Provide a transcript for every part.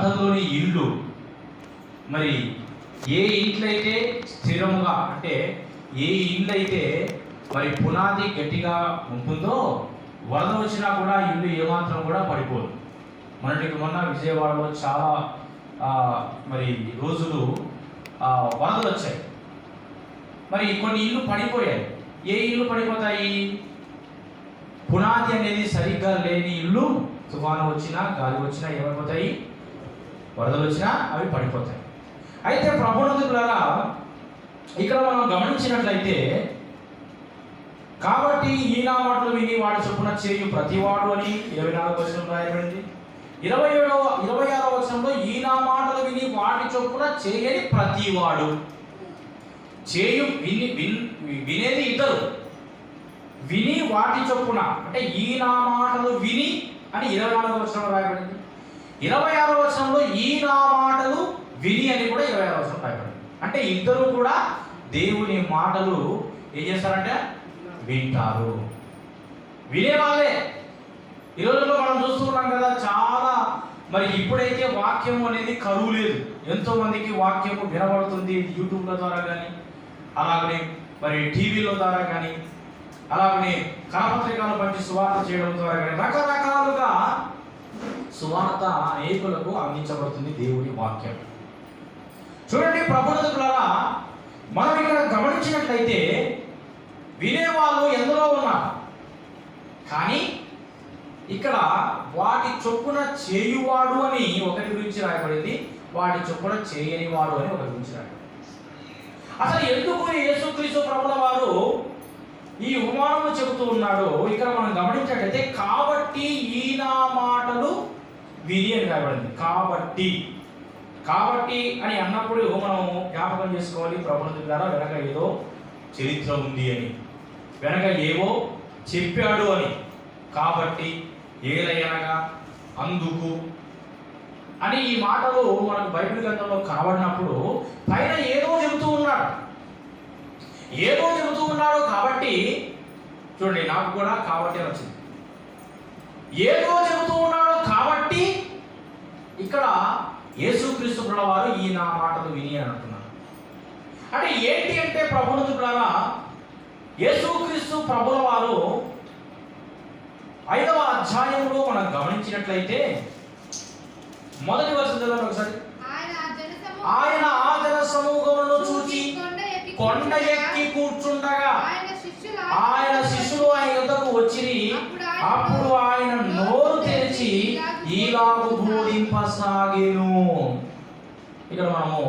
అబద్ధంలోని ఇల్లు. మరి ఏ ఇంట్లో అయితే స్థిరముగా, అంటే ఏ ఇల్లు అయితే మరి పునాది గట్టిగా ఉంటుందో వరద వచ్చినా కూడా ఇల్లు ఏమాత్రం కూడా పడిపోదు. మొన్నటికి మొన్న విజయవాడలో చాలా మరి రోజులు వరదలు వచ్చాయి. మరి కొన్ని ఇల్లు పడిపోయాయి. ఏ ఇల్లు పడిపోతాయి? పునాది అనేది సరిగ్గా లేని ఇల్లు తుఫాను వచ్చినా గాలి వచ్చినా ఏమైపోతాయి? వరదలు వచ్చినా అవి పడిపోతాయి. అయితే ప్రభునందులారా ఇక్కడ మనం గమనించినట్లయితే, కాబట్టి ఈ నా మాటలు విని వాడు చొప్పున చేయు ప్రతివాడు అని 24వ వచనం రాయబడింది. 26వ వచనంలో ఈ నా మాటలు విని వాటి చొప్పున చేయని ప్రతివాడు. చేయు వినేది ఇద్దరు, విని వాటి చొప్పున అంటే ఈ నా మాటలు విని అని 24వ వచనంలో రాయబడింది. 26వ వచనంలో ఈ నా మాటలు విని అని కూడా 26వ వచనం రాయబడింది. అంటే ఇద్దరు కూడా దేవుని మాటలు ఏం చేస్తారంటే వింటారు, వినేవాళ్ళే. ఈ రోజుల్లో మనం చూస్తున్నాం కదా, చాలా మరి ఇప్పుడైతే వాక్యం అనేది కరువు లేదు. ఎంతో మందికి వాక్యము వినబడుతుంది యూట్యూబ్ల ద్వారా కానీ, అలాగనే మరి టీవీల ద్వారా కానీ, అలాగనే కరపత్రికలు పంచి సువార్త చేయడం ద్వారా కానీ రకరకాలుగా సువార్త అనేకులకు అందించబడుతుంది దేవుని వాక్యం. చూడండి ప్రభునందులారా, మనం ఇక్కడ గమనించినట్లయితే వినేవాళ్ళు ఎందరో ఉన్నారు, కానీ ఇక్కడ వాటి చొప్పున చేయువాడు అని ఒకరి గురించి రాయబడింది, వాటి చొప్పున చేయని వాడు అని ఒకరి గురించి రాయబడింది. అసలు ఎందుకు యేసుక్రీస్తు ప్రభుల వారు ఈ ఉపమానము చెబుతూ ఉన్నాడు ఇక్కడ మనం గమనించినట్లయితే, కాబట్టి ఈ నా మాటలు విని అని రాయబడింది. కాబట్టి అని అన్నప్పుడు మనం జ్ఞాపకం చేసుకోవాలి ప్రభునందు ద్వారా, వెనక ఏదో చరిత్ర ఉంది అని, వెనక ఏవో చెప్పాడు అని. కాబట్టి ఏలయనగా అందుకు అని ఈ మాటలు మనకు బైబిల్ గ్రంథంలో కనబడినప్పుడు పైన ఏదో చెబుతూ ఉన్నాడు. కాబట్టి చూడండి, నాకు కూడా కాబట్టి వచ్చింది. ఏదో చెబుతూ ఉన్నాడు కాబట్టి ఇక్కడ యేసుక్రీస్తు ప్రభుల వారు ఈ నా మాటలు విని అని అంటున్నారు. అంటే ఏంటి అంటే ప్రభునందులారా, యేసుక్రీస్తు ప్రభుల వారు 5వ అధ్యాయంలో మనం గమనించినట్లయితే మొదటి వచనం చదవండి ఒకసారి. ఆయన ఆ జన సమూహములను చూచి కొండ ఎక్కి కూర్చుండగా ఆయన శిష్యులు ఆయన యొద్దకు వచ్చిరి. అప్పుడు ఆయన నోరు తెరిచి ఈలాగు బోధింపసాగెను. ఇక్కడ మనము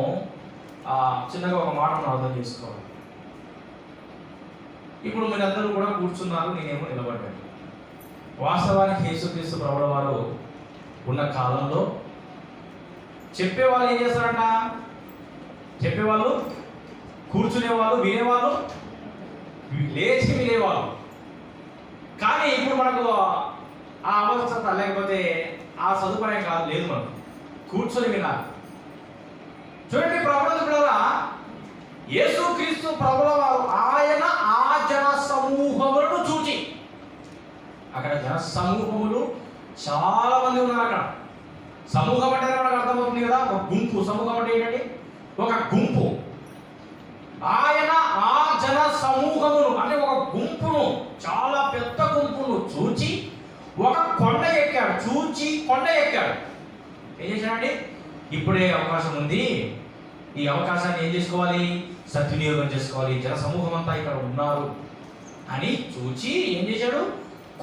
చిన్నగా ఒక మాట మనం అర్థం చేసుకోవాలి. ఇప్పుడు మీరందరూ కూడా కూర్చున్నారు, నేనేమో నిలబడ్డాను. వాస్తవానికి యేసుక్రీస్తు ప్రభుల వారు ఉన్న కాలంలో చెప్పేవాళ్ళు ఏం చేస్తారంట? చెప్పేవాళ్ళు కూర్చునేవాళ్ళు, వినేవాళ్ళు, లేచి వినేవాళ్ళు. కానీ ఇప్పుడు మనకు ఆ అవస్థ లేకపోతే ఆ సదుపాయం కాదు, లేదు. మనం కూర్చొని వినాలి. చూడండి ప్రభువులారా, యేసుక్రీస్తు ప్రభుల వారు ఆయన ఆ జన సమూహములను చూచి, అక్కడ జన సమూహములు చాలా మంది ఉన్నారు. అక్కడ సమూహం అంటే మనకు అర్థమవుతుంది కదా, ఒక గుంపు. సమూహం అంటే ఏంటండి? ఒక గుంపు. ఆయన ఆ జన సమూహమును అంటే ఒక గుంపును, చాలా పెద్ద గుంపును చూచి ఒక కొండ ఎక్కాడు. కొండ ఎక్కాడు. ఏం చేశాడండి? ఇప్పుడే అవకాశం ఉంది, ఈ అవకాశాన్ని ఏం చేసుకోవాలి? సద్వినియోగం చేసుకోవాలి. జన సమూహం అంతా ఇక్కడ ఉన్నారు అని చూచి ఏం చేశాడు?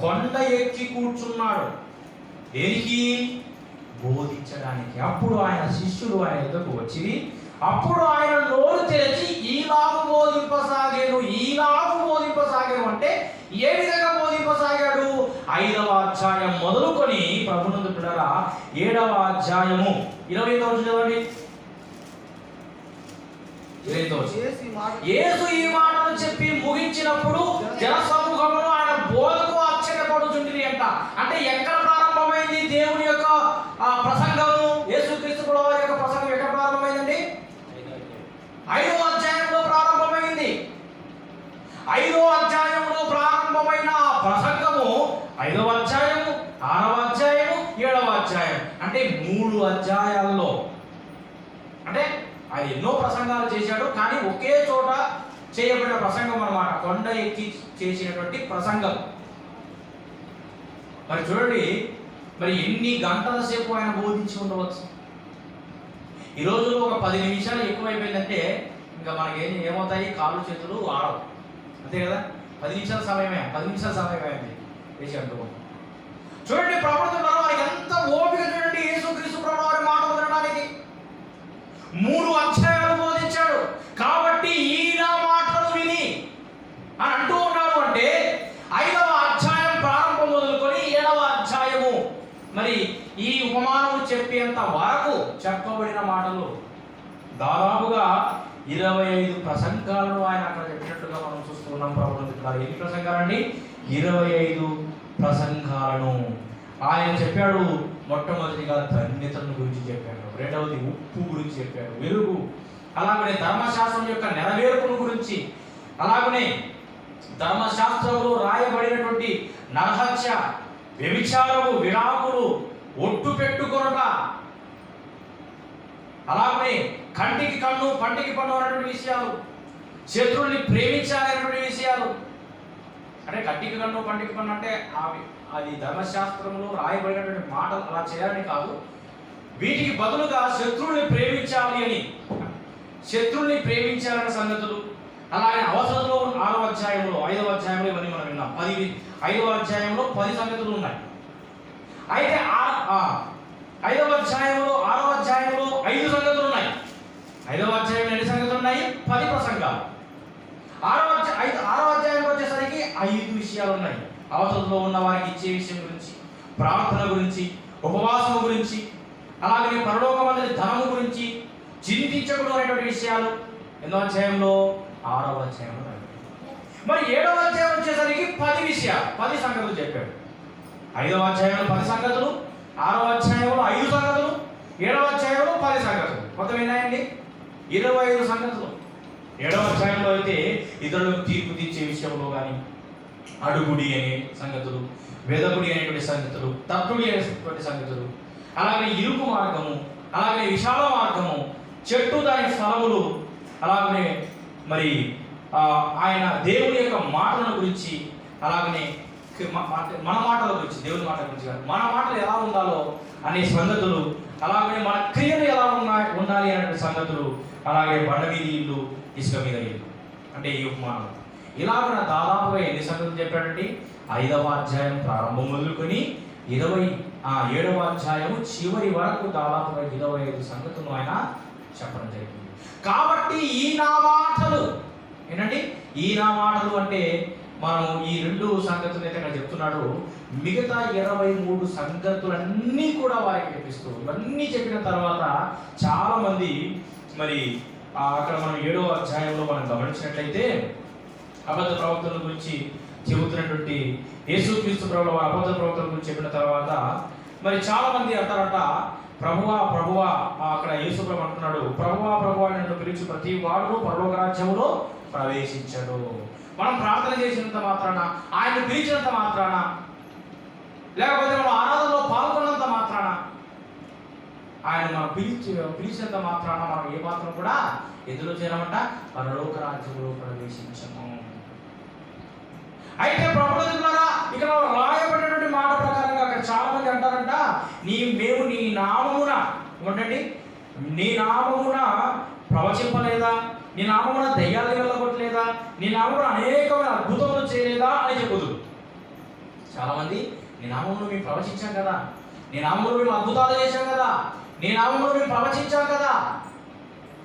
కొండ ఎక్కి కూర్చున్నాడు. దేనికి? బోధించడానికి. అప్పుడు ఆయన శిష్యులు ఆయన ఎదుకు వచ్చి, అప్పుడు ఆయన నోరు తెరిచి ఈలాగు బోధింపసాగాను. అంటే ఏ విధంగా బోధింపసాగాడు? 5వ అధ్యాయం మొదలుకొని ప్రభునందు పిల్లరా 7వ అధ్యాయము 25వ చదవండి. యేసు ఈ మాటలు చెప్పి ముగించినప్పుడు జన సమూహములు ఆయన బోధకు ఆశ్చర్యపడుచుండిరి అంట. అంటే ఎక్కడ ప్రారంభమైంది దేవుని యొక్క ప్రసంగము? యేసుక్రీస్తు ప్రభువు వారి యొక్క ప్రసంగం ఎక్కడ ప్రారంభమైందండి? 5వ అధ్యాయంలో ప్రారంభమైంది. 5వ అధ్యాయంలో ప్రారంభమైన ప్రసంగము 5వ అధ్యాయము, 6వ అధ్యాయము, 7వ అధ్యాయం. అంటే 3 అధ్యాయాల్లో, అంటే ఆయన ఎన్నో ప్రసంగాలు చేశాడు, కానీ ఒకే చోట చేయబడిన ప్రసంగం అన్నమాట, కొండ ఎక్కి చేసినటువంటి ప్రసంగం. మరి చూడండి, మరి ఎన్ని గంటల సేపు ఆయన బోధించి ఉండవచ్చు. ఈ రోజులో ఒక 10 నిమిషాలు ఎక్కువైపోయిందంటే ఇంకా మనకి ఏమవుతాయి, కాళ్ళు చేతులు ఆడవు, అంతే కదా. 10 నిమిషాల సమయమే, 10 నిమిషాల సమయమే అండి వేసి అంటున్నాం. చూడండి ప్రభుత్వం వారికి ఎంత ఓపిక చూడండి, యేసుక్రీస్తు ప్రభువు వారి మాటలు వినడానికి 3 అధ్యాయాలు బోధించాడు. కాబట్టి ఈ నా మాటలు విని అని అంటూ ఉన్నారు అంటే 5వ అధ్యాయం ప్రారంభం మొదలుకొని 7వ అధ్యాయము మరి ఈ ఉపమానము చెప్పేంత వరకు చెప్పబడిన మాటలు దాదాపుగా 25 ప్రసంగాలను ఆయన అక్కడ చెప్పినట్టుగా మనం చూస్తున్నాం. ప్రభుత్వం ఎన్ని ప్రసంగాలండి? 25 ప్రసంగాలను ఆయన చెప్పాడు. మొట్టమొదటిగా ధన్యతను గురించి చెప్పాడు, రెండవది ఉప్పు గురించి చెప్పాడు, వెలుగు, అలాగనే ధర్మశాస్త్రం యొక్క నెరవేర్పుల గురించి, అలాగనే ధర్మశాస్త్రంలో రాయబడినటువంటి నరహత్య, వ్యభిచారము, విడాకులు, ఒట్టు పెట్టుకొనుట, అలాగనే కంటికి కన్ను పంటికి పన్ను అనేటువంటి విషయాలు, శత్రువుల్ని ప్రేమించాలనేటువంటి విషయాలు. అంటే కంటికి కన్ను పంటికి పన్ను అంటే అది ధర్మశాస్త్రంలో రాయబడినటువంటి మాటలు, అలా చేయాలని కాదు. వీటికి బదులుగా శత్రువుల్ని ప్రేమించాలి అని, శత్రువుల్ని ప్రేమించాలనే సంగతులు. అలాగే అవసరంలో 6వ అధ్యాయంలో 5వ అధ్యాయంలో ఇవన్నీ మనం విన్నాం. 5వ అధ్యాయంలో 10 సంగతులు ఉన్నాయి. అయితే 5వ అధ్యాయంలో 6వ అధ్యాయంలో 5 సంగతులు ఉన్నాయి. 5వ అధ్యాయంలో ఎన్ని సంగతులు ఉన్నాయి? 10 ప్రసంగాలు. 6వ అధ్యాయానికి వచ్చేసరికి 5 విషయాలు ఉన్నాయి. అవసరంలో ఉన్న వారికి ఇచ్చే విషయం గురించి, ప్రార్థన గురించి, ఉపవాసం గురించి, అలాగే పరలోకమందరి ధనము గురించి, చింతించకూడదు అనేటువంటి విషయాలు. ఎన్నో అధ్యాయంలో? 6వ అధ్యాయంలో. మరి 7వ అధ్యాయం వచ్చేసరికి 10 విషయాలు, 10 సంగతులు చెప్పాడు. 5వ అధ్యాయంలో 10 సంగతులు, 6వ అధ్యాయంలో 5 సంగతులు, 7వ అధ్యాయంలో 10 సంగతులు. మొత్తం ఎన్నాయండి? 25 సంగతులు. 7వ అధ్యాయంలో అయితే ఇతరులకు తీర్పు తీర్చే విషయంలో కానీ, అడుగుడి అనే సంగతులు, వెదకుడి అనేటువంటి సంగతులు, తత్తుడి అనేటువంటి సంగతులు, అలాగే ఇరుకు మార్గము, అలాగే విశాల మార్గము, చెట్టు దాని ఫలములు, అలాగనే మరి ఆయన దేవుని యొక్క మాటల గురించి, అలాగనే మన మాటల గురించి, దేవుని మాటల గురించి కాదు, మన మాటలు ఎలా ఉండాలో అనే సంగతులు, అలాగే మన క్రియలు ఎలా ఉండాలి అనే సంగతులు, అలాగే బండ మీద ఇల్లు, ఇసుక మీద ఇల్లు, అంటే ఈ ఉపమానం. ఇలాగ దాదాపుగా ఎన్ని సంగతులు చెప్పాడండి? 5వ అధ్యాయం ప్రారంభం మొదలుకొని 7వ అధ్యాయము చివరి వరకు దాదాపుగా 25 సంగతులు ఆయన చెప్పడం జరిగింది. కాబట్టి ఈ నా మాటలు ఏంటండి? ఈ నా మాటలు అంటే మనం ఈ 2 సంగతులు అయితే ఇక్కడ చెప్తున్నాడు. మిగతా 23 సంగతులన్నీ కూడా వారికి చెప్పిస్తూ, ఇవన్నీ చెప్పిన తర్వాత చాలా మంది మరి అక్కడ మనం 7వ అధ్యాయంలో మనం గమనించినట్లయితే అబద్ధ ప్రవక్తల గురించి చెబుతున్నటువంటి యేసుక్రీస్తు ప్రభువు అబద్ధ ప్రవక్తల గురించి చెప్పిన తర్వాత మరి చాలా మంది అంటారట, ప్రభువా ప్రభువా, అక్కడ యేసు ప్రభు అంటున్నాడు, ప్రభువా ప్రభువా నన్ను పిలిచి ప్రతి వాడు పరలోక రాజ్యములో ప్రవేశించడు. మనం ప్రార్థన చేసినంత మాత్రాన, ఆయన పిలిచినంత మాత్రాన, లేకపోతే మనం ఆరాధనలో పాల్గొన్నంత మాత్రాన, ఆయన మనం పిలిచినంత మాత్రాన మనం ఏ మాత్రం కూడా ఎదురు చేరమంట పరలోక రాజ్యంలో ప్రవేశించము. అయితే ప్రభుత్వారా ఇక్కడ రాయబడినటువంటి మాట ప్రకారంగా అక్కడ చాలా మంది అంటారంట, మేము నీ నామమున ఉండండి, నీ నామమున ప్రవచింపలేదా, నీ నామమున దయ్యాలు వెళ్ళగొట్టలేదా, నీ నామమున అనేకమైన అద్భుతములు చేయలేదా అని చెప్పుదు. చాలా మంది నీ నామమును మేము ప్రవచించాం కదా, నీ నామమును మేము అద్భుతాలు చేశాం కదా, నీ నామమును మేము ప్రవచించాం కదా,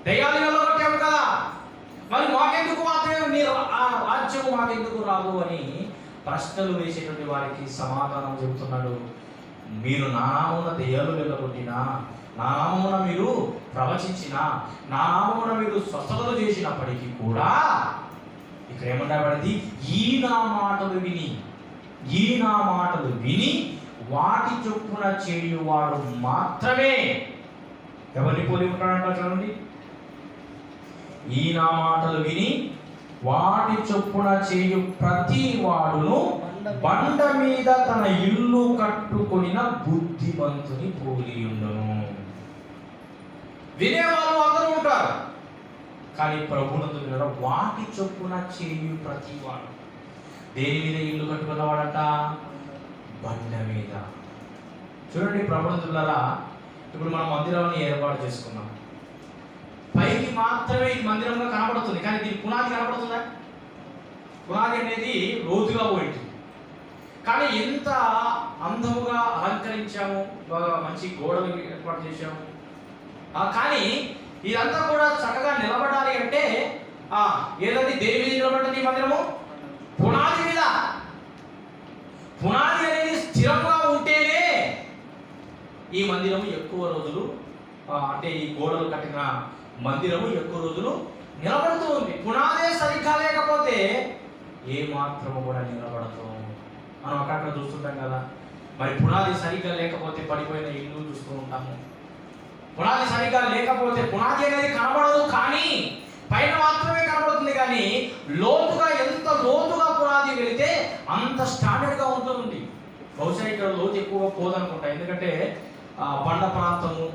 దయ్యాలు వెళ్ళగొట్టాము కదా, మరి మాకెందుకు మాత్రమే నీ రాజ్యము మాకెందుకు రాదు అని ప్రశ్నలు వేసేటువంటి వారికి సమాధానం చెబుతున్నాడు. మీరు నా నామమున దయ్యాలు వెళ్ళగొట్టినా, నా నామమున మీరు ప్రవచించినా, నా నామమున మీరు స్వస్థతలు చేసినప్పటికీ కూడా ఇక్కడ ఏమంటాబడింది, ఈ నా మాటలు విని వాటి చొప్పున చేయువాడు మాత్రమే. ఎవరిని పోలి ఉంటాడంట చూడండి, ఈ నా మాటలు విని వాటి చొప్పున చేయు ప్రతి వాడును బండ మీద తన ఇల్లు కట్టుకొనిన బుద్ధిమంతుని పోలి ఉండును. వినేవాళ్ళు అందరూ ఉంటారు, కానీ ప్రభునందు వాటి చొప్పున చేయు ప్రతివాడు. దేని మీద ఇల్లు కట్టుకున్నవాడట? బండ మీద. చూడండి ప్రభునందులారా, ఇప్పుడు మనం మందిరాన్ని ఏర్పాటు చేసుకున్నాం. పైకి మాత్రమే ఈ మందిరంగా కనబడుతుంది, కానీ దీని పునాది కనబడుతుందా? పునాది అనేది లోతుగా పోయింది. కానీ ఎంత అందముగా అలంకరించాము, బాగా మంచి గోడలు ఏర్పాటు చేశాము. కానీ ఇదంతా కూడా చక్కగా నిలబడాలి అంటే ఏదంటే దేని మీద నిలబడింది ఈ మందిరము? పునాది మీద. పునాది అనేది స్థిరంగా ఉంటేనే ఈ మందిరము ఎక్కువ రోజులు, అంటే ఈ గోడలు కట్టిన మందిరము ఎక్కువ రోజులు నిలబడుతూ ఉంది. పునాదే సరిగ్గా లేకపోతే ఏ మాత్రము కూడా నిలబడదు. మనం అక్కడ చూస్తుంటాం కదా, మరి పునాది సరిగ్గా లేకపోతే పడిపోయిన ఇల్లు చూస్తూ ఉంటాము. పునాది సరిగ్గా లేకపోతే పునాది అనేది కనబడదు, కానీ పైన మాత్రమే కనబడుతుంది. కానీ లోతుగా, ఎంత లోతుగా పునాది వెళితే అంత స్టాండర్డ్గా ఉంటుంది. బహుశా ఇక్కడ లోతు ఎక్కువగా పోదనుకుంటా, ఎందుకంటే బండ ప్రాంతము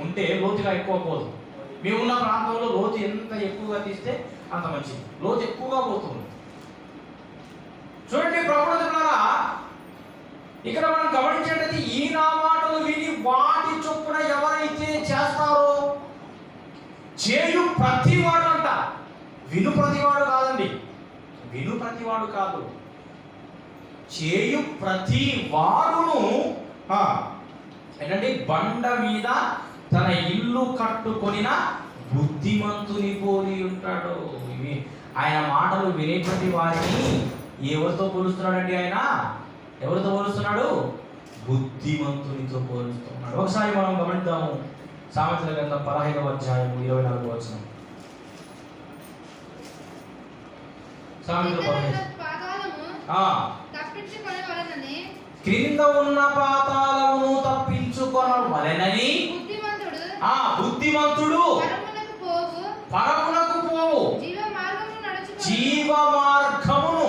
ఉంటే లోతుగా ఎక్కువ పోదు. మేమున్న ప్రాంతంలో లోతు ఎంత ఎక్కువగా తీస్తే అంత మంచిది, లోతు ఎక్కువగా పోతుంది. చూడండి ప్రభువులారా, ఇక్కడ మనం గమనించేటది, ఈ నా మాటలు విని వాటి చొప్పున ఎవరైతే చేస్తారో చేయు ప్రతివాడు అంట. విను ప్రతివాడు కాదండి, విను ప్రతివాడు కాదు, చేయు ప్రతి వాడును ఏంటంటే బండ మీద తన ఇల్లు కట్టుకొనిన బుద్ధిమంతుని పోలి ఉంటాడు. ఇవి ఆయన మాటలు వినేటువంటి వారిని ఎవరితో పోలుస్తున్నాడండి? ఆయన ఎవరితో పోలుస్తున్నాడు? బుద్ధిమంతునితో పోలుస్తున్నాడు. ఒకసారి మనం గమనిద్దాము. సామెతల గ్రంథం 15వ అధ్యాయం 24వ వచనం. క్రింద ఉన్న పాతాళమును తప్పించుకొనవలెనని బుద్ధిమంతుడు పరమునకు పోవు జీవ మార్గమును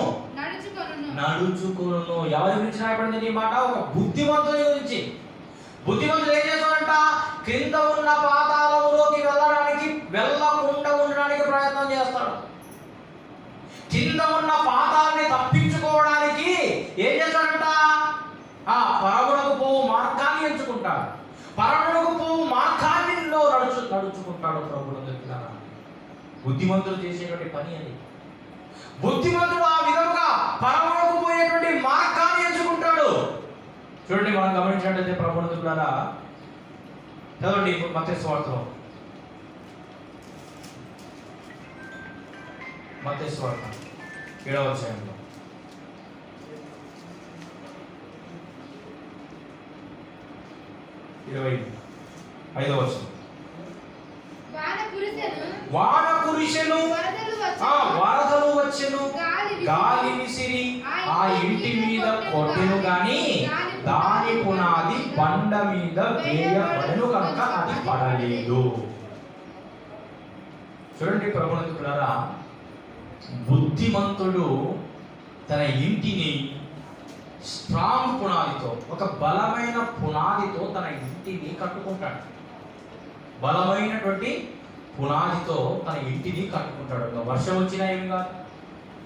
నడుచుకొనును. ఎవరి గురించి రాయబడింది ఈ మాట? ఒక బుద్ధిమంతుని గురించి. బుద్ధిమంతుడు ఏం చేస్తాడంట? క్రింద ఉన్న పాతాళములోకి వెళ్ళకుండా ఉండడానికి ప్రయత్నం చేస్తాడు. కింద ఉన్న పాతాలని తప్పించుకోవడానికి ఏం చేస్తాడంట? పరమునకు పోవు మార్గాన్ని ఎంచుకుంటాడు. పరమునకు పోవు మార్గాన్ని నడుచుకుంటాడు. ప్రభువుల దగ్గర బుద్ధిమంతుడు చేసేటువంటి పని అది. బుద్ధిమంతుడు ఆ విధంగా పరమునకు పోయేటువంటి మార్గాన్ని ఎంచుకుంటాడు. చూడండి, మనం గమనించినట్లయితే ప్రభువుల దగ్గర చదవండి మత్తయి సువార్తలో, మత్తయి సువార్త 7వ అధ్యాయంలో 25వ వచనం. వాన కురిసెను, వరదలు వచ్చెను, గాలి విసిరి ఆ ఇంటి మీద కొట్టెను, గాని దాని పునాది బండ మీద వేయబడెను కనుక అది పడలేదు. చూడండి ప్రభువులారా, బుద్ధిమంతుడు తన ఇంటిని స్ట్రాంగ్ పునాదితో, ఒక బలమైన పునాదితో తన ఇంటిని కట్టుకుంటాడు. బలమైనటువంటి పునాదితో తన ఇంటిని కట్టుకుంటాడు. వర్షం వచ్చినా ఏమి కాదు,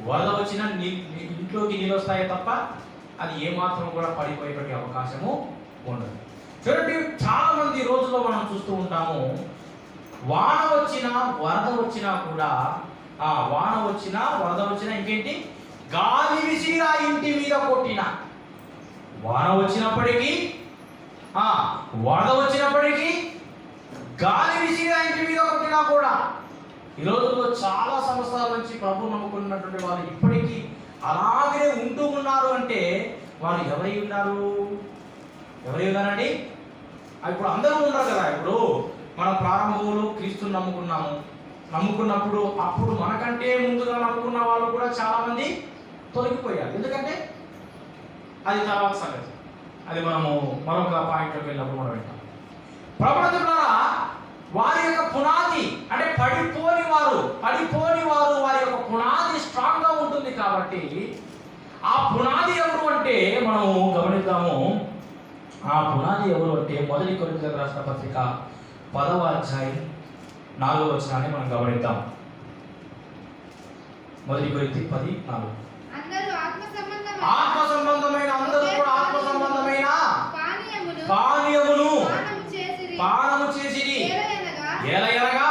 వరద వచ్చినా ఇంట్లోకి నీళ్ళు వస్తాయే తప్ప అది ఏమాత్రం కూడా పడిపోయేటువంటి అవకాశము ఉండదు. చూడండి, చాలా మంది రోజుల్లో మనం చూస్తూ ఉంటాము, వాన వచ్చినా వరద వచ్చినా కూడా, వాన వచ్చినా వరద వచ్చినా ఇంకేంటి, గాలి విసిరి ఆ ఇంటి మీద కొట్టిన, వాన వచ్చినప్పటికీ వరద వచ్చినప్పటికీ గాలి విసిరి ఆ ఇంటి మీద కొట్టినా కూడా, ఈ రోజుల్లో చాలా సంవత్సరాల నుంచి ప్రభు నమ్ముకున్నటువంటి వాళ్ళు ఇప్పటికీ అలాగే ఉంటూ ఉన్నారు. అంటే వారు ఎవరై ఉన్నారండి? ఇప్పుడు అందరూ ఉన్నారు కదా. ఇప్పుడు మన ప్రారంభంలో క్రీస్తుని నమ్ముకున్నప్పుడు అప్పుడు మనకంటే ముందుగా నమ్ముకున్న వాళ్ళు కూడా చాలా మంది తొలగిపోయారు. ఎందుకంటే అది తర్వాత సంగతి, అది మనము మరొక పాయింట్లోకి వెళ్ళినప్పుడు మనం వింటాం. ప్రభువులారా, వారి యొక్క పునాది అంటే పడిపోని వారు వారి యొక్క పునాది స్ట్రాంగ్ గా ఉంటుంది. కాబట్టి ఆ అంటే మనము గమనిద్దాము, ఆ పునాది ఎవరు అంటే 1 కొరింథీయులకు రాసిన పత్రిక 10వ అధ్యాయం 4వ వచనాన్ని మనం గమనిద్దాం. 1 కొరింథీ 10:4. ఆత్మ సంబంధమైన అందరూ కూడా ఆత్మ సంబంధమైన పానీయమును పానము చేసిరి, ఏలయనగా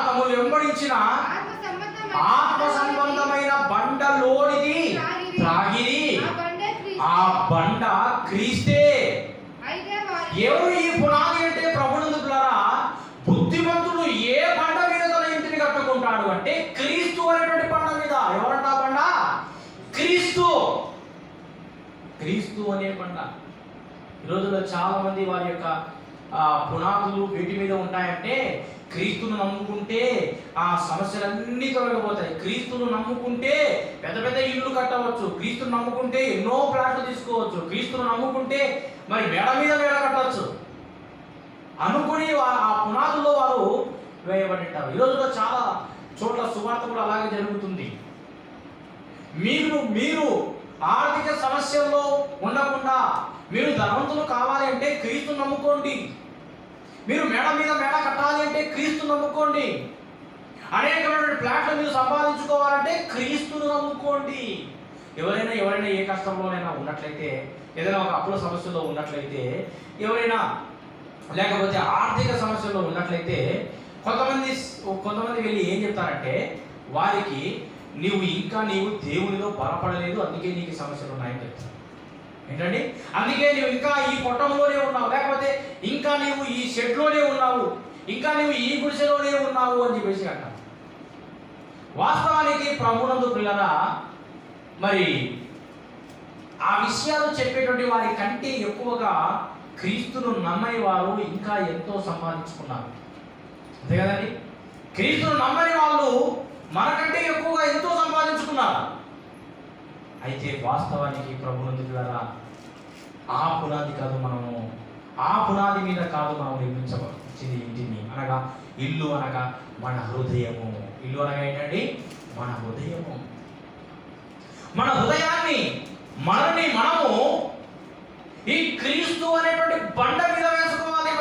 తమను వెంబడించిన ఆత్మ సంబంధమైన బండలోనిది త్రాగిరి, ఆ బండ క్రీస్తే. ఎవరు ఈ పునాది అంటే ప్రభునందులారా, బుద్ధిమంతుడు ఏ బండ మీద తన ఇంటిని కట్టుకుంటాడు అంటే క్రీస్తు అనేటువంటి బండ మీద. ఎవరంట బండ? క్రీస్తు. క్రీస్తు అనే బండ. ఈ రోజుల్లో చాలా మంది వారి యొక్క పునాదులు వీటి మీద ఉంటాయంటే, క్రీస్తును నమ్ముకుంటే ఆ సమస్యలన్నీ తొలగిపోతాయి, క్రీస్తును నమ్ముకుంటే పెద్ద పెద్ద ఇల్లు కట్టవచ్చు, క్రీస్తును నమ్ముకుంటే ఎన్నో ప్లాట్లు తీసుకోవచ్చు, క్రీస్తును నమ్ముకుంటే మరి మేడ మీద మేడ కట్టవచ్చు అనుకుని ఆ పునాదుల్లో వారు వేయబడింటారు. ఈ రోజుల్లో చాలా చోట్ల సువార్త కూడా అలాగే జరుగుతుంది. మీరు ఆర్థిక సమస్యల్లో ఉండకుండా మీరు ధనవంతులు కావాలి అంటే క్రీస్తును నమ్ముకోండి. మీరు మేడ మీద మేడ కట్టాలి అంటే క్రీస్తును నమ్ముకోండి. అనేకమైన ప్లాట్లు మీరు సంపాదించుకోవాలంటే క్రీస్తును నమ్ముకోండి. ఎవరైనా ఏ కష్టంలోనైనా ఉన్నట్లయితే, ఏదైనా ఒక అప్పుల సమస్యలో ఉన్నట్లయితే, ఎవరైనా లేకపోతే ఆర్థిక సమస్యల్లో ఉన్నట్లయితే కొంతమంది వెళ్ళి ఏం చెప్తారంటే, వారికి నీవు దేవునిలో బలపడలేదు, అందుకే నీకు సమస్యలు ఉన్నాయని చెప్తారు. ఏంటండి? అందుకే నీవు ఇంకా ఈ పొట్టంలోనే ఉన్నావు, లేకపోతే ఇంకా నీవు ఈ షెడ్లోనే ఉన్నావు, ఇంకా నీవు ఈ గుడిసెలోనే ఉన్నావు అని చెప్పేసి అంటారు. వాస్తవానికి ప్రభునందు పిల్లరా, మరి ఆ విషయాలు చెప్పేటువంటి వారి కంటే ఎక్కువగా క్రీస్తును నమ్మని వారు ఇంకా ఎంతో సంపాదించుకున్నారు. అంతే కదండి? క్రీస్తును నమ్మని వాళ్ళు మనకంటే ఎక్కువగా ఎంతో సంపాదించుకున్నారు. అయితే వాస్తవానికి ప్రభునందు పిల్లరా, ఆ పునాది కాదు మనము, ఆ పునాది మీద కాదు మనం నిర్మించవలసింది ఇంటిని. అనగా ఇల్లు అనగా మన హృదయము. ఇల్లు అనగా ఏంటండి? మన హృదయము. మన హృదయాన్ని మనము ఈ క్రీస్తు అనేటువంటి బండ మీద వేసుకోవాలి.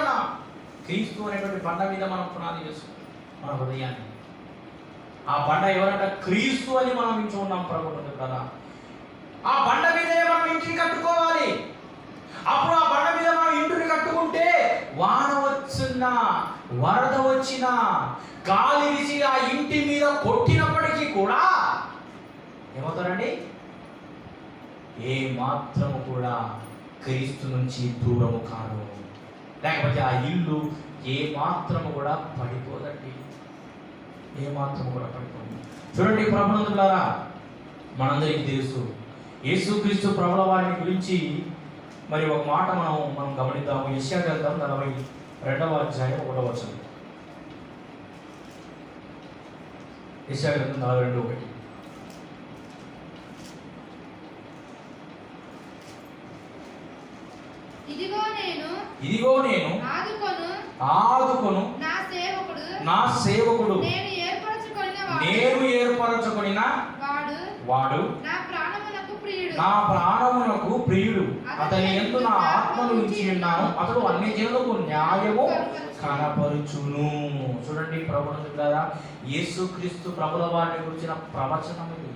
క్రీస్తు అనేటువంటి బండ మీద మనం పునాది వేసుకోవాలి మన హృదయాన్ని. ఆ బండ ఎవరంట? క్రీస్తు అని మనం ఇంచు ఉన్నాం ప్రభుత్వం కదా. ఆ బండ మీదే మనం ఇంటిని కట్టుకోవాలి. అప్పుడు ఆ బండ మీద మనం ఇంటిని కట్టుకుంటే వాన వచ్చినా, వరద వచ్చినా, గాలి వీసి ఆ ఇంటి మీద కొట్టినప్పటికీ కూడా ఏమవుతారండి? ఏ మాత్రము కూడా క్రీస్తు నుంచి దూరము కాదు, లేకపోతే ఆ ఇల్లు ఏ మాత్రము కూడా పడిపోదండి, ఏ మాత్రము కూడా పడిపోదు. చూడండి ప్రభునందులారా, మనందరికీ తెలుసు యేసుక్రీస్తు ప్రభుల వారిని గురించి మరి ఒక మాట మనం గమనిద్దాము. యెషయా గ్రంథం 42వ అధ్యాయం 1వ వచనం. యెషయా గ్రంథం 42:1. ఇదిగో నేను ఆదుకొను నా సేవకుడు నేను ఏర్పరచుకొనిన వాడు నా ప్రాణమునకు ప్రియుడు, అతని యందు నా ఆత్మను ఉంచి ఉన్నాను, అతడు అన్ని జనులకు న్యాయము కనపరుచును. చూడండి ప్రభువులారా, యేసుక్రీస్తు ప్రభుల వారిని గురించిన ప్రవచనం ఇది.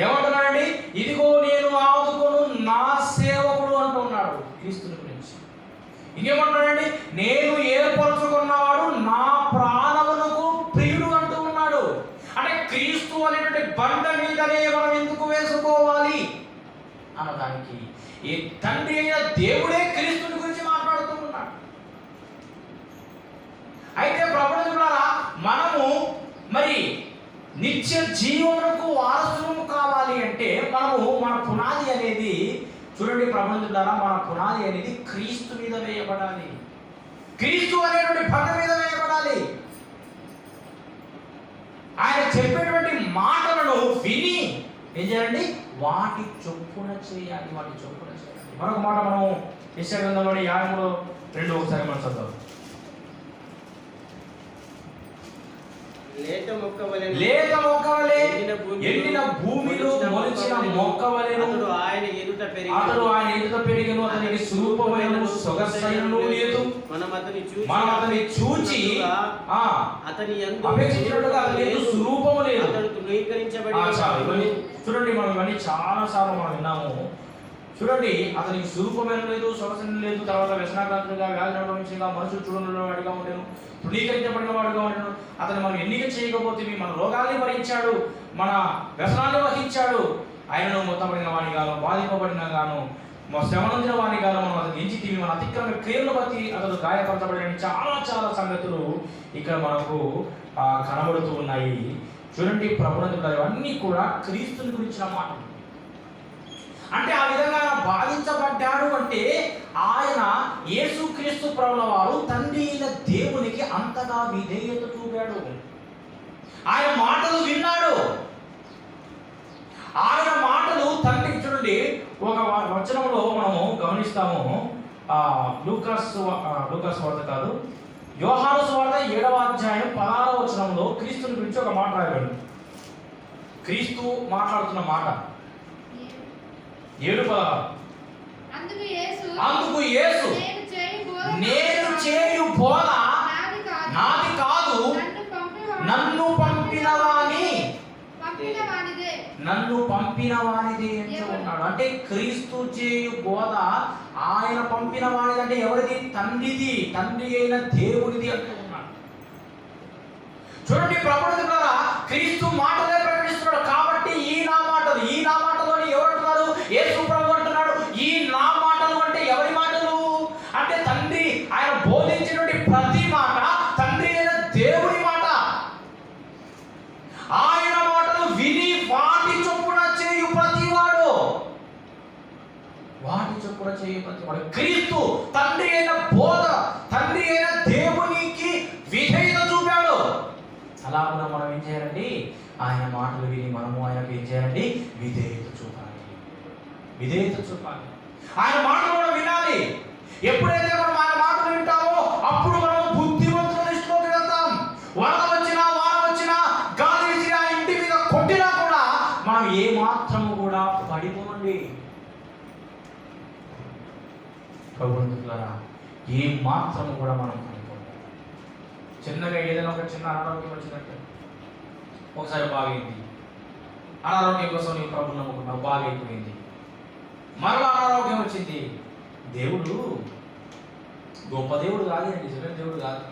ఏమంటున్నాడండి? ఇదిగో నేను ఆదుకొను నా సేవకుడు అంటున్నాడు క్రీస్తుని గురించి. ఇంకేమంటున్నాడండి? నేను ఏర్పరచుకున్నవాడు నా ప్రాణమునకు ప్రియుడు అంటూ ఉన్నాడు. అంటే క్రీస్తు అనేటువంటి బండ మీదనే మనం ఎందుకు వేసుకోవాలి అన్నదానికి ఈ తండ్రి అయిన దేవుడే క్రీస్తుని గురించి మాట్లాడుతూ ఉన్నాడు. అయితే ప్రభువులారా, మనము మరి నిత్య జీవనకు వారసులు కావాలి అంటే మన పునాది అనేది, చూడండి ప్రభువులారా, మన పునాది అనేది క్రీస్తు మీద వేయబడాలి. క్రీస్తు అనేటువంటి బండ మీద వేయబడాలి. ఆయన చెప్పేటువంటి మాటలను విని ఏం చేయాలండి? వాటి చొప్పున చేయాలి. మరొక మాట మనం యెషయా గ్రంథంలోని 53:2 ఒకసారి మనం చదువుతాం. లేత మొక్క వలె ఎండిన భూమిలో మొలిచిన మొక్క వలెను అతడు ఆయన ఎదుట పెరిగెను. అతనికి స్వరూపమైన సొగసైనను లేదు. మనం అతన్ని చూచి అతని యందు అపేక్షించినట్టుగా అతని యందు స్వరూపము లేదు. అతడు తృణీకరించబడి చూడండి, మనం ఇవన్నీ చాలా సార్లు మనం విన్నాము. చూడండి, అతనికి స్వరూపమైన లేదు, సొగసైన లేదు. తర్వాత వ్యసనాక్రాంతుడిగా, వ్యాధి అనుభవించగా, మనుషులు చూడని వాడిగా ఉండేను, తృణీకరించబడిన వాడుగా ఉండేను. అతను మనం ఎన్నిక చేయకపోతే మన రోగాల్ని భరించాడు, మన వ్యసనాన్ని వహించాడు. ఆయనను మొత్తబడిన వాని గాను, బాధింపబడిన గాను, శ్రమనందిన వాని గాను మనం అతను ఎంచితివి. మన అతిక్రమ క్రియలను బట్టి అతను గాయపరచబడిన చాలా చాలా సంగతులు ఇక్కడ మనకు కనబడుతూ ఉన్నాయి. చూడండి, ప్రభునందు అన్నీ కూడా క్రీస్తుని గురించిన మాటలు. అంటే ఆ విధంగా ఆయన బాధించబడ్డాడు అంటే ఆయన యేసుక్రీస్తు ప్రభుల వారు తండ్రి అయిన దేవునికి అంతగా విధేయత చూపాడు. ఆయన మాటలు విన్నాడు. ఆయన మాటలు తండ్రి. చూడండి, ఒక వచనంలో మనము గమనిస్తాము. లూకాసు వార్త కాదు, యోహాను సువార్త 7వ అధ్యాయం 16వ వచనంలో క్రీస్తుని గురించి ఒక మాట రాయబడింది. క్రీస్తు మాట్లాడుతున్న మాట 7:16. అందుకు యేసు నేను చేయు బోధ నాది కాదు, నన్ను పంపిన వానిదే ఉన్నాడు. అంటే క్రీస్తు చేయు బోధ ఆయన పంపిన వానిది. అంటే ఎవరిది? తండ్రిది, తండ్రి అయిన దేవునిది అంటూ ఉన్నాడు. చూడండి, ప్రభుత్వ ద్వారా క్రీస్తు మాటలే ప్రకటిస్తున్నాడు. కాబట్టి ఈ నా మాటలోని ఎవరంటున్నారు? యేసు ప్రభు అంటున్నాడు. ఈ నా మాటలు అంటే ఎవరి మాటలు? అంటే తండ్రి ఆయన బోధించినటువంటి ప్రతి మాట తండ్రి అయిన దేవుని మాట. ఆయన మాటలు విని వాటి చొప్పున చేయు ప్రతివాడు క్రీస్తు తండ్రి అయిన బోధ, తండ్రి అయిన దేవునికి విధేయత చూపాడు. అలాగున మనం ఏం చేయాలండి? ఆయన మాటలు విని మనము ఆయనకు ఏం చేయాలండి? విధేయత చూపాలి. ఆయన మాటలు మనం వినాలి. ఎప్పుడైతే మనం ఆయన మాటలు వింటామో అప్పుడు మనం బుద్ధిమంతుల లిస్టులోకి వెళ్తాం. వరద వచ్చినా, వాన వచ్చినా, గాలి విసినా, ఇంటి మీద కొట్టినా కూడా మనం ఏ మాత్రము కూడా పడిపోండి. ప్రభుత్వారా, ఏ మాత్రము కూడా మనం పడిపోండి. చిన్నగా ఏదైనా ఒక చిన్న అనారోగ్యం వచ్చినట్టు ఒకసారి బాగైంది. అనారోగ్యం కోసం నీవు ప్రభుని నమ్ముకున్నావు, బాగైపోయింది. మరలా అనారోగ్యం వచ్చింది. దేవుడు గొప్ప దేవుడు కాదు, నిజమైన దేవుడు కాదు.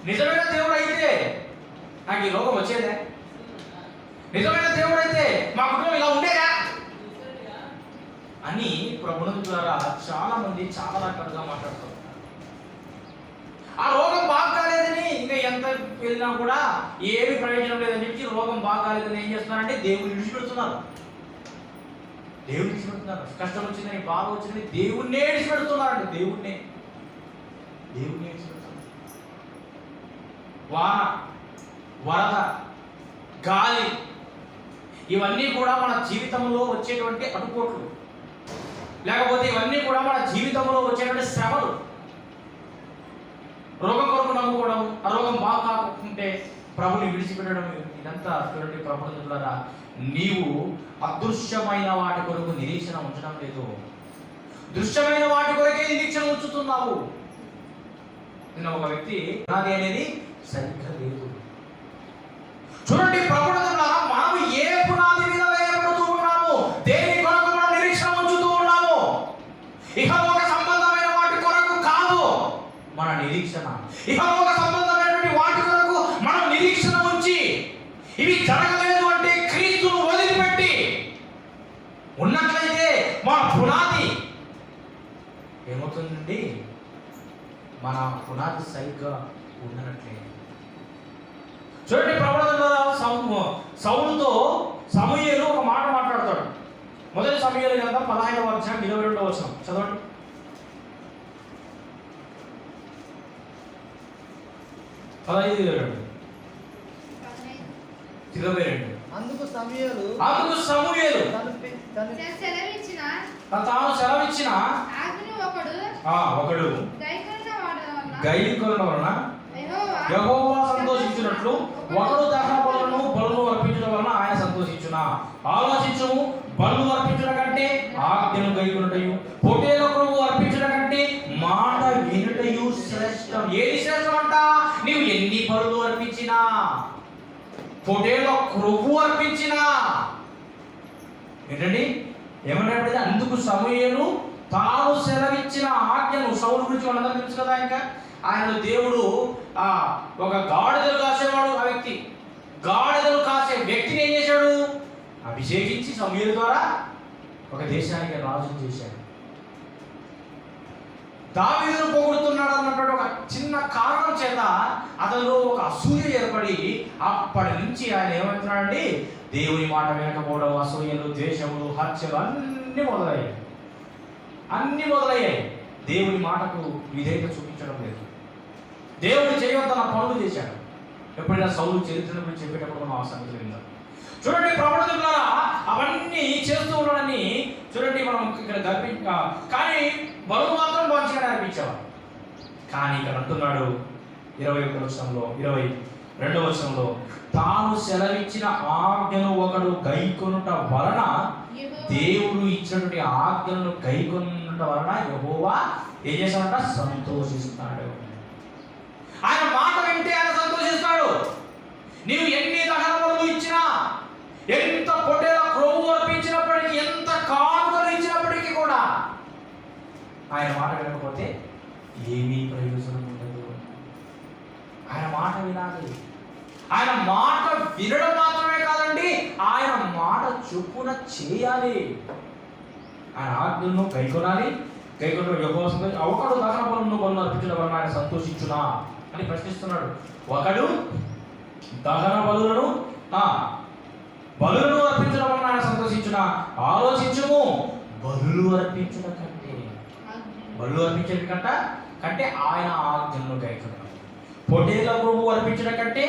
నిజమైన దేవుడు అయితే నాకు ఈ రోగం వచ్చేదే? నిజమైన దేవుడు అయితే మా కుటుంబం ఇలా ఉండేదా అని ప్రభుత్వం ద్వారా చాలా మంది చాలా రకాలుగా మాట్లాడుతారు. ఆ రోగం బాగా కాలేదని ఇంకా ఎంత వెళ్ళినా కూడా ఏమి ప్రయోజనం లేదని చెప్పి రోగం బాగా కాలేదని ఏం చేస్తున్నారంటే దేవుడిని విడిచిపెడుతున్నారు. కష్టం వచ్చిందని, బాగా వచ్చిందని దేవుణ్ణే విడిచిపెడుతున్నారండి. దేవుణ్ణే విడిచిపెడుతున్నారు. వాన, వరద, గాలి ఇవన్నీ కూడా మన జీవితంలో వచ్చేటువంటి అడ్డుకోట్లు, లేకపోతే ఇవన్నీ కూడా మన జీవితంలో వచ్చేటువంటి శ్రమలు. రోగం కొరకు నమ్ముకోవడం, ఆ రోగం బాగా కాకుంటే ప్రభుని విడిచిపెట్టడం, ఇదంతా చూడండి ప్రభుత్వం ద్వారా నీవు అదృశ్యమైన వాటి కొరకు నిరీక్షణ ఉంచడం లేదు, దృశ్యమైన వాటి కొరకే నిరీక్షణ ఉంచుతున్నావు. నిన్న ఒక వ్యక్తి పునాది అనేది సరిగ్గా లేదు. చూడండి ప్రభుత్వం ద్వారా మనం ఏ పునాది మీద వేయబడుతూ ఉన్నాము, దేని కొరకు మనం నిరీక్షణ ఉంచుతూ ఉన్నాము. ఇహలోక సంబంధమైన వాటి కొరకు కాదు మన నిరీక్షణ. ఇహలోక సంబంధమైనటువంటి వాటి కొరకు మనం నిరీక్షణ ఉంచి ఇవి జరగలేదు అంటే క్రీస్తును వదిలిపెట్టి ఉన్నట్లయితే మన పునాది ఏమవుతుందండి? మన పునాది సరిగ్గా ఉండనట్లయితే. చూడండి ప్రభుత్వం ద్వారా సౌలుతో సమూయేలు ఒక మాట మాట్లాడతాడు. మొదటి సమూయేలు గ్రంథం 15వ అధ్యాయం 22వ వచనం చదవండి. 15:22. అందుకు సమూయేలు తాను సెలవిచ్చిన ఒకడు గైకొనడం వలన యెహోవా సంతోషించును. ఆలోచించినట్లు ఒకడు దహన బలులను అర్పించడం వలన ఆయన సంతోషించునా. ఆలోచించము, బలు అర్పించడం కంటే ఆజ్ఞను గైకొనుటయు, పొట్టేల క్రొవ్వు అర్పించడం కంటే మాట వినుటయు శ్రేష్టం. ఏది శ్రేష్టం అంట? నీవు ఎన్ని బలులు అర్పించినా, పొట్టేల క్రొవ్వు అర్పించినా. ఏంటండి ఏమన్నాడు? అందుకు సమూయేలు తాను సెలవిచ్చిన ఆజ్ఞను, సౌలు గురించి వాళ్ళందరూ తెలుసు కదా, ఇంకా ఆయన దేవుడు ఒక గాడిదలు కాసేవాడు. ఆ వ్యక్తి గాడిదలు కాసే వ్యక్తిని ఏం చేశాడు? అభిషేకించి సమూయేలు ద్వారా ఒక దేశానికి రాజు చేశాడు. దావీదును పొగుడుతున్నాడు అన్నటువంటి ఒక చిన్న కారణం చేత అతనిలో ఒక అసూయ ఏర్పడి అప్పటి నుంచి ఆయన ఏమంటున్నాడండి? దేవుని మాట వినకపోవడం, అసూయలు, ద్వేషములు, హత్యలు అన్ని మొదలయ్యాయి. దేవుని మాటకు విధేయత చూపించడం లేదు. దేవుడు చేయవద్దన్న పనులు చేశాడు. ఎప్పుడైనా సౌలు చరిత్ర గురించి చెప్పేటప్పుడు మనం ఆ సంగతి విందాం. చూడండి ప్రవక్తలారా, అవన్నీ చేస్తూ ఉన్నాడని చూడండి మనం ఇక్కడ కానీ బరువు మాత్రం మంచిగా అనిపించేవాడు. కానీ ఇక్కడ అంటున్నాడు 21వ వచనంలో, 22వ వచనంలో, తాను సెలవిచ్చిన ఆజ్ఞను ఒకడు గైకొనుట వలన, దేవుడు ఇచ్చినటువంటి ఆజ్ఞలను గైకొనుట వలన యెహోవా ఏం చేస్తాడంట? సంతోషిస్తాడు. ఆయన మాట వింటే ఆయన సంతోషిస్తాడు. నీవు ఎన్ని దహన బలులు ఇచ్చినా, ఎంత పొట్టేల క్రొవ్వు అర్పించినప్పటికీ, ఎంత కానుకలు ఇచ్చినప్పటికీ కూడా ఆయన మాట వినకపోతే ఏమీ ప్రయోజనం ఉండదు. ఆయన మాట వినాలి. ఆయన మాట వినడం మాత్రమే కాదండి, ఆయన మాట చొప్పున చేయాలి. ఆయన ఆజ్ఞలను గైకొనాలి. గైకొనడం ఒకడు దహన బలులను అర్పించడం వలన ఆయన సంతోషించునా అని ప్రశ్నిస్తున్నాడు. ఒకడు దహన బలులను అర్పించడం వలన ఆయన సంతోషించునా. ఆలోచించుము, బలులు అర్పించడం కంటే ఆయన ఆజ్ఞలను గైకొనడం, పొట్టేల క్రొవ్వు అర్పించడం కంటే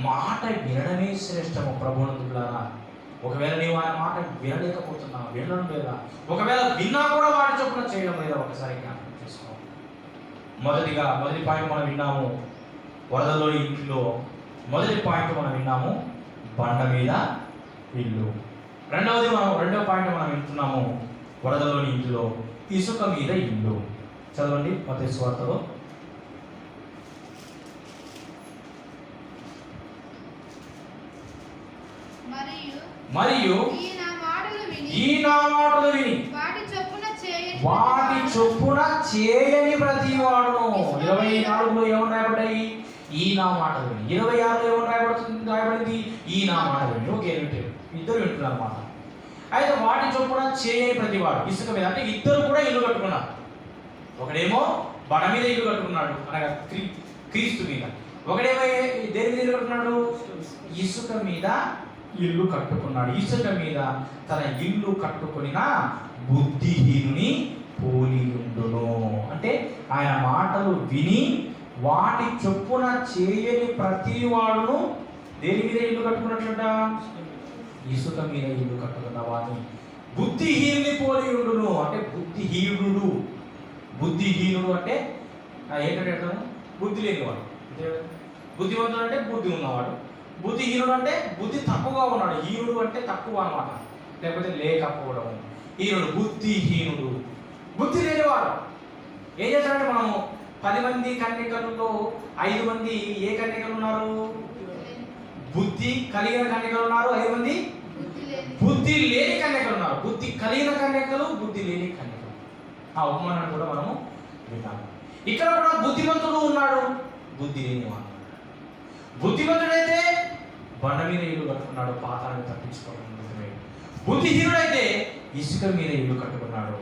మాట వినడమే శ్రేష్టము. ప్రభువునందులారా, ఒకవేళ నీవు ఆయన మాట వినలేకపోతున్నావు, వినడం లేదా, ఒకవేళ విన్నా కూడా వాటి చొప్పున చేయడం లేదా, ఒకసారి జ్ఞాపకం చేసుకో. మొదటి పాయింట్ మనం విన్నాము వరదలోని ఇంట్లో. మొదటి పాయింట్ మనం విన్నాము బండ మీద ఇల్లు. రెండవ పాయింట్ మనం వింటున్నాము వరదలోని ఇంట్లో ఇసుక మీద ఇల్లు. చదవండి మత్తయి సువార్తలో. మరియు ఈ నా మాటలు విని వాటి చొప్పున చేయని ప్రతి వాడును. 24లో ఏమని రాయబడ్డాయి? ఈ నా మాటలు విని. 26లో ఏమని రాయబడింది? ఈ నా మాటలు విని. ఓకే, ఇద్దరు వింటున్నారు అన్నమాట. అయితే వాటి చొప్పున చేయని ప్రతి వాడు ఇసుక మీద, అంటే ఇద్దరు కూడా ఇల్లు కట్టుకున్నారు. ఒకడేమో బండ మీద ఇల్లు కట్టుకున్నాడు, అనగా క్రీస్తు మీద. ఒకడేమో దేని మీద ఇల్లు కట్టుకున్నాడు? ఇసుక మీద ఇల్లు కట్టుకున్నాడు. ఇసుక మీద తన ఇల్లు కట్టుకున్న బుద్ధిహీనుని పోలి ఉండును. అంటే ఆయన మాటలు విని వాటి చొప్పున చేయని ప్రతి వాడును దేని మీద ఇల్లు కట్టుకున్నట్లుంట? ఇసుక మీద ఇల్లు కట్టుకున్న వాడిని బుద్ధిహీనుని పోలి ఉండును. అంటే బుద్ధిహీనుడు అంటే ఏంటంటే బుద్ధి లేనివాడు. బుద్ధివంతుడు అంటే బుద్ధి ఉన్నవాడు. బుద్ధిహీనుడు అంటే బుద్ధి తక్కువగా ఉన్నాడు. హీనుడు అంటే తక్కువ అన్నమాట, లేకపోతే లేకపోవడం. హీనుడు, బుద్ధిహీనుడు, బుద్ధి లేనివాడు. ఏం చేస్తాడంటే, మనము 10 మంది కన్యకలలో 5 మంది ఏ కన్యకలు ఉన్నారు? బుద్ధి కలిగిన కన్యకలు ఉన్నారు. 5 మంది బుద్ధి లేని కన్యకలు ఉన్నారు. బుద్ధి కలిగిన కన్యకలు, బుద్ధి లేని కన్యకలు. ఆ ఉపమానాన్ని కూడా మనము విన్నాము. ఇక్కడ కూడా బుద్ధిమంతుడు ఉన్నాడు, బుద్ధి లేనివాడు. బుద్ధిమంతుడైతే బండ మీద ఇల్లు కట్టుకున్నాడు, పాతాలను తప్పించుకోవడం. బుద్ధిహీనుడైతే ఇసుక మీద ఇల్లు కట్టుకున్నాడు.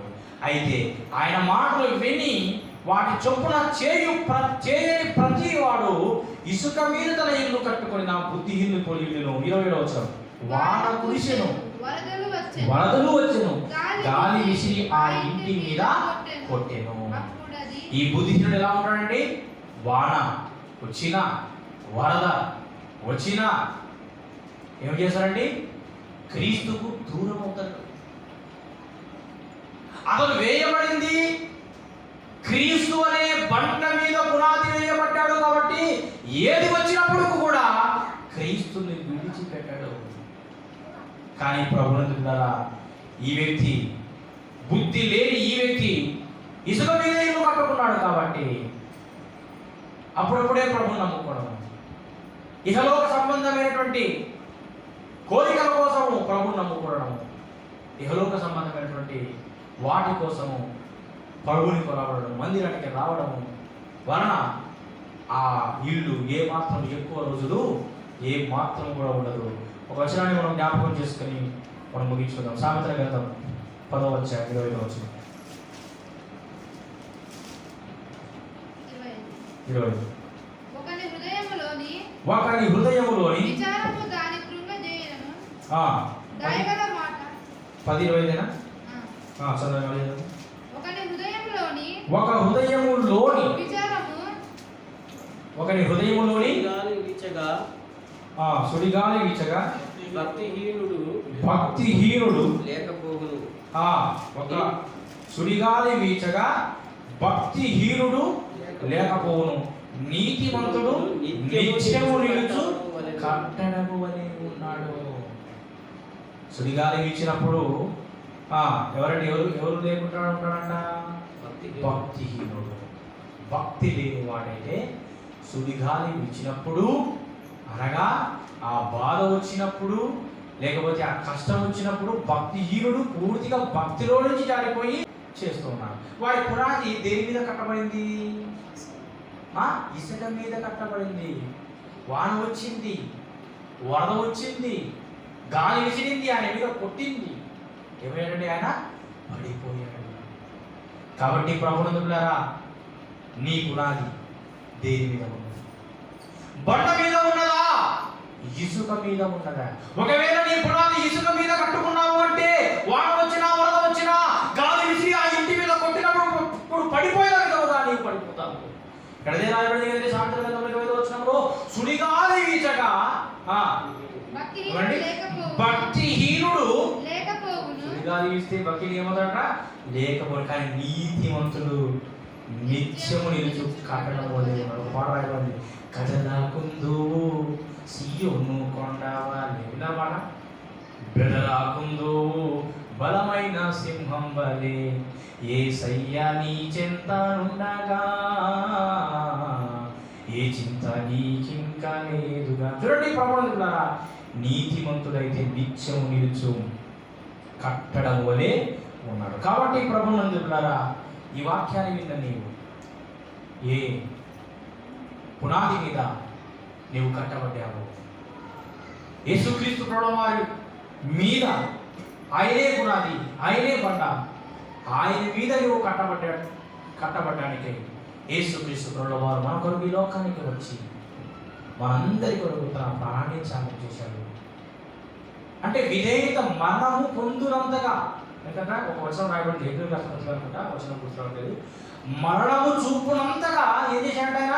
అయితే ఆయన మాటలు విని వాటి చొప్పున చేయని ప్రతి వాడు ఇసుక మీద తన ఇల్లు కట్టుకొని నా బుద్ధిహీనుని పోలి ఉండును. 27వ వచనం, వాన కురిసెను, వరదలు వచ్చెను, గాలి విసిరి ఆ ఇంటి మీద కొట్టెను. ఈ బుద్ధిహీనుడు ఎలా ఉంటాడండి? వాన వచ్చినా, వరద వచ్చినా ఏం చేస్తారండి? క్రీస్తుకు దూరం అవుతాడు. అతను వేయబడింది క్రీస్తు అనే బండ మీద పునాది వేయబడ్డాడు కాబట్టి ఏది వచ్చినప్పుడు కూడా క్రీస్తుని విడిచిపెట్టడు. కానీ ప్రభునందులారా, ఈ వ్యక్తి బుద్ధి లేని ఈ వ్యక్తి ఇసుక మీద ఇల్లు కట్టుకున్నాడు కాబట్టి అప్పుడప్పుడే ప్రభుని నమ్ముకోవడం, ఇహలోక సంబంధమైనటువంటి కోరికల కోసము ప్రభుని నమ్ముకోవడం, ఇహలోక సంబంధమైనటువంటి వాటి కోసము ప్రభుని కొలవడం, మందిరానికి రావడం వలన ఆ ఇల్లు ఏ మాత్రం ఎక్కువ రోజులు ఏ మాత్రం కూడా ఉండదు. ఒక వచనాన్ని మనం జ్ఞాపకం చేసుకుని మనం ముగించుకుందాం. సామెతల గ్రంథం 10వ అధ్యాయం 20వ వచనం. 20. ఒకని హృదయములోని విచారము దాని కృంగజేయును. 10:20 చదవండి. ఒక హృదయములోని ఒకని హృదయములోని సుడిగాలి వీచగా భక్తిహీనుడు లేకపోవును. ఒక సుడిగాలి వీచగా భక్తిహీనుడు లేకపోవును, నీతిమంతుడు నిత్యము నిలుచు కట్టడము వలె ఉన్నాడు. సుడిగాలి వీచినప్పుడు ఎవరండి ఎవరు లేకుండా ఉంటాడంట? భక్తిహీనుడు. భక్తి లేని వాడైతే సుడిగాలి వీచినప్పుడు, అనగా ఆ బాధ వచ్చినప్పుడు లేకపోతే ఆ కష్టం వచ్చినప్పుడు భక్తిహీనుడు పూర్తిగా భక్తిలో నుంచి జారిపోయి చేస్తూ ఉన్నాడు. వాడి పునాది దేని మీద కట్టబడింది? ఇసుక మీద కట్టబడింది. వాన వచ్చింది, వరద వచ్చింది, గాలి విసిరింది, ఆయన మీద కొట్టింది, ఏమైనాడండి? ఆయన పడిపోయాడు. కాబట్టి ప్రభునందులారా, నీ పునాది దేని మీద ఉన్నది? బండ మీద ఉన్నదా? ఇసుక మీద ఉన్నదా? ఒకవేళ నీ పునాది ఇసుక మీద కట్టుకున్నావు అంటే వాన వచ్చినా వరద వచ్చినా గాలి విసిరి ఆ ఇంటి మీద కొట్టినప్పుడు పడిపోయావు కదా, నీవు పడిపోతావు. ఇక్కడదే రాయబడింది సామెతల గ్రంథం 20వ వచనంలో, సుడిగాలి వీచగా భక్తిహీనుడు సుడిగాలి వీస్తే భక్తి ఏమవుతాడ? లేకపోతే. కానీ నీతిమంతుడు నిత్యము నిలుచు కట్టడం వలె ఉన్నాడు. పాట రాయబడింది, కదలాకుందు సియోను కొండవలె. విన్నారా? బెదలాకుందు బలమైన సింహం వలె యేసయ్య నీ చెంతనుండగా ఏ చింత నీకింకా లేదుగా. చూడండి ప్రభువులారా, నీతిమంతుడైతే నిత్యము నిలుచు కట్టడం వలె ఉన్నాడు. కాబట్టి ప్రభువులారా, ఈ వాక్యాన్ని విన్న నీవు ఏ పునాది మీద నీవు కట్టబడ్డావు? యేసుక్రీస్తు ప్రభువారి మీద ఆయనే పునాది, ఆయనే బండ, ఆయన మీద నువ్వు కట్టబడ్డానికి యేసుక్రీస్తు ప్రభువారు మన కొరకు ఈ లోకానికి వచ్చి మనందరి కొరకు తన ప్రాణాన్ని త్యాగం చేశాడు. అంటే విధేయత మనము పొందునంతగా, ఎందుకంటే ఒక వచనం రాయబడింది, ఎదురు అనుకుంటా, వచనం గుర్తురావట్లేదు, మరణము చూపునంతగా ఏం చేశాడు ఆయన?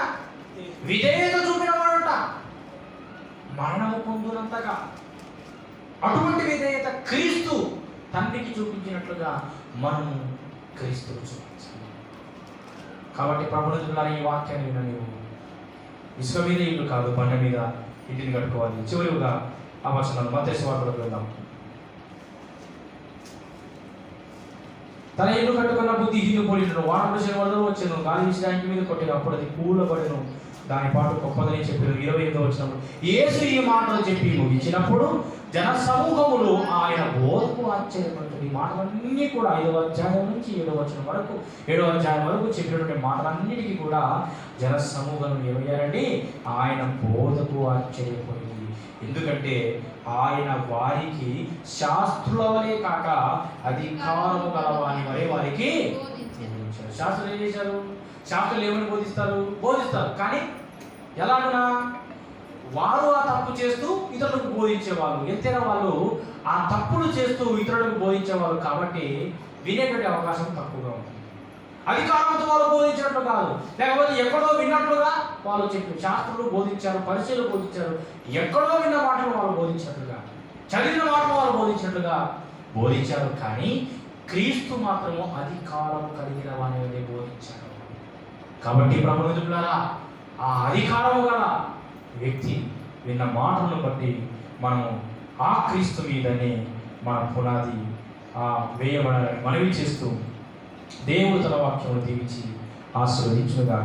విధేయత చూపినవాడంట. మరణము పొందునంతగా అటువంటి విధేయత క్రీస్తు తండ్రికి చూపించినట్లుగా మనము క్రీస్తుకు చూపించాలి. కాబట్టి ప్రభువులారా, ఈ వాక్యాన్ని విన్న నీవు ఇసుక మీద ఇల్లు కాదు, బండ మీద ఇంటిని కట్టుకోవాలి. చివరిగా ఆ వచనాలు మత్తయి సువార్తలోకి వెళ్దాం. తన ఇల్లు కట్టుకున్న బుద్ధిహీను పోలిను, వానలు శనివారం వచ్చాను, గాలి విషయానికి మీద కొట్టిన, అప్పుడు అది కూలబడిను, దాని పాటు గొప్పదని చెప్పారు. 25వ వచనంలో యేసు ఈ మాటలు చెప్పి ముగించినప్పుడు జన సమూహములు ఆయన బోధకు ఆశ్చర్యపడుతుంది. ఈ మాటలన్నీ కూడా 5వ అధ్యాయం నుంచి 7వ వచనం వరకు 7వ అధ్యాయం వరకు చెప్పినటువంటి మాటలన్నిటికీ కూడా జన సమూహం ఏమయ్యారండి? ఆయన బోధకు ఆశ్చర్యపోయింది. ఎందుకంటే ఆయన వారికి శాస్త్రుల వలె కాక అధికారము గలవాని వలె వారికి బోధించారు. శాస్త్రులు ఏం చేశారు? శాస్త్రులు ఏమని బోధిస్తారు, కానీ ఎలాగునా? వారు ఆ తప్పు చేస్తూ ఇతరులకు బోధించేవాళ్ళు. ఎంతైనా వాళ్ళు ఆ తప్పులు చేస్తూ ఇతరులకు బోధించేవాళ్ళు కాబట్టి వినేటువంటి అవకాశం తక్కువగా ఉంటుంది. అధికారంతో వాళ్ళు బోధించినట్లు కాదు, లేకపోతే ఎక్కడో విన్నట్లుగా వాళ్ళు చెప్పి శాస్త్రులు బోధించారు, పరిచయాలు బోధించారు, ఎక్కడో విన్న మాటలు వాళ్ళు బోధించినట్లుగా, చదివిన మాటలు వాళ్ళు బోధించినట్లుగా బోధించారు. కానీ క్రీస్తు మాత్రము అధికారం కలిగిన వారిని బోధించారు. కాబట్టి ప్రభువులారా, ఆ అధికారము గల వ్యక్తి విన్న మాటలను బట్టి మనము ఆ క్రీస్తు మీదనే మన పునాది వేయబడాలని మనవి చేస్తూ దేవుడు తన వాక్యమును దీవించి ఆశీర్వదించునుగా.